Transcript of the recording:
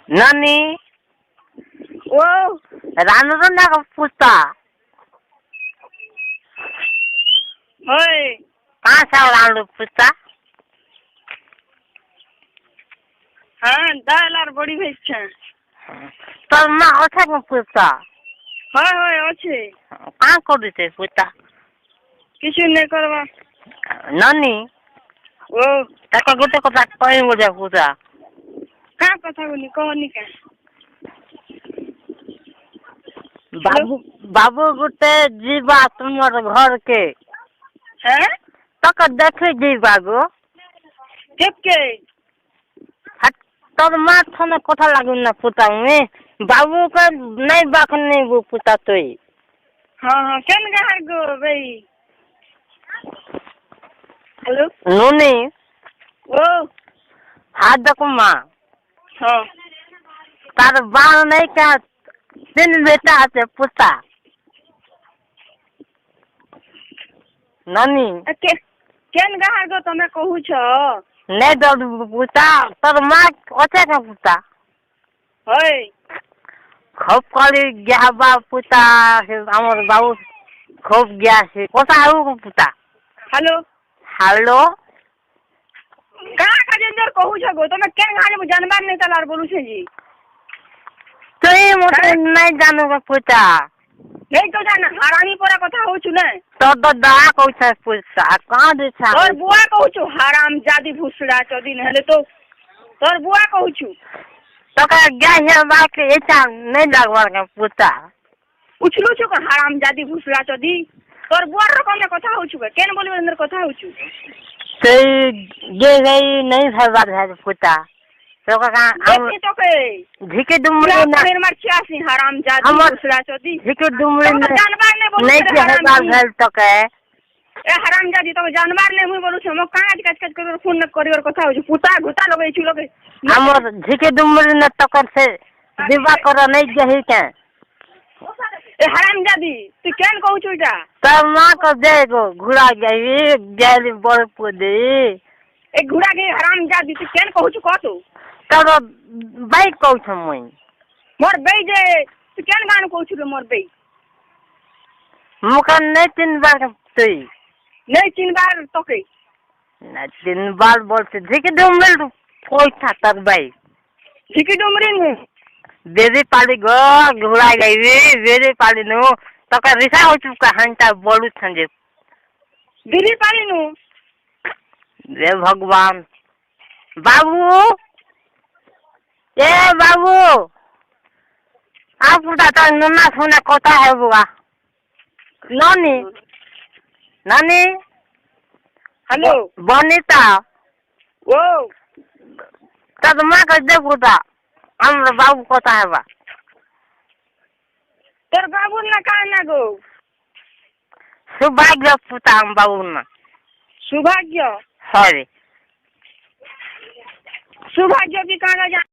नानी ओ रानू तो ना पूछता होय कहाँ से रानू पूछता हाँ दाल और बड़ी भेज तो माँ अच्छा क्यों पूछता होय होय अच्छे कहाँ कर देते पूछता किसी नहीं करवा नानी ओ ताको गोटे कथा कहीं बोझा पूछा कहाँ कथा बोली कहनी का बाबू बाबू गोटे जीवा तुम्हारे घर के हैं तक देखे जीवा गो देख के हट तोर माँ थाने कथा लागू ना पूछा में बाबू का नहीं बाक नहीं वो पूछा तो ही हाँ हाँ केन गहर गो भाई हेलो नूनी ओ हाथ देखो माँ हाँ तार बाल नहीं क्या तीन बेटा से पूछा नानी केन गहर गो तुम्हें कहू छो नहीं दर्द पूछा तोर माँ अच्छे का पूछा होय खूब कली गया बाप पूछा हमारे बाबू खूब गया से कोसा है वो पूछा हेलो हेलो कहाँ का जेंदर कहू छो गो तुम्हें केन गहर में जानवर नहीं तलार बोलू छे जी तो ये मुझे नहीं जानू का पूछा नहीं तो जाना हरानी पोरा कथा हो छु ने तो दा कोई पूछा कहाँ दे छा और बुआ कहू छु हराम जादी भूसड़ा चोदी ने तो तोर बुआ कहू छु तो का गया है बात ऐसा नहीं लगवा का पूछा उछलू छु का हराम जादी भूसड़ा चोदी तोर बुआ रकम में कथा हो छु केन बोली अंदर कथा हो छु तो ये गई नहीं फरवा है पूछा तो का हम तो के झिके डुमरी ना निर्मर छियासी हराम जादी भूसड़ा चोदी झिके डुमरी जानवर ने बोलू नहीं के हजार भेल तो के ए हराम जादी तो जानवर ने मुई बोलू छु मो काज काज काज कर फोन न करिवर कथा हो छु पुता घुता लगे छु लगे हमर झिके डुमरी न टकर से दिवा कर नहीं जही के ए हराम जादी तू केन कहू छु इटा तब माँ को देखो घुड़ा गई गैली बड़ पुदी ए घुड़ा के हराम जादी तू केन कहू छु कह तू तब बाइक कहू छ मुई मोर बई जे तू केन गान कहू छु मोर बई मुका नहीं तीन बार तुई नहीं तीन बार तके ना तीन बार बोलते झिके डुमरी कोई था तक बाई झिकी डुमरी में बेबी पाली गो घुड़ा गई बेबी पाली नु तक रिसा हो चुका हंटा बोलू छंजे दिली पाली नु रे भगवान बाबू ए बाबू आप उठा नन्ना सोना कोता है बुआ नानी नानी हेलो बनीता ओ तब माँ का देखूता हम बाबू कोता है बा तोर बाबू ना का ना गो सौभाग्य पुता हम बाबू ना सौभाग्य सॉरी सौभाग्य की कहा जा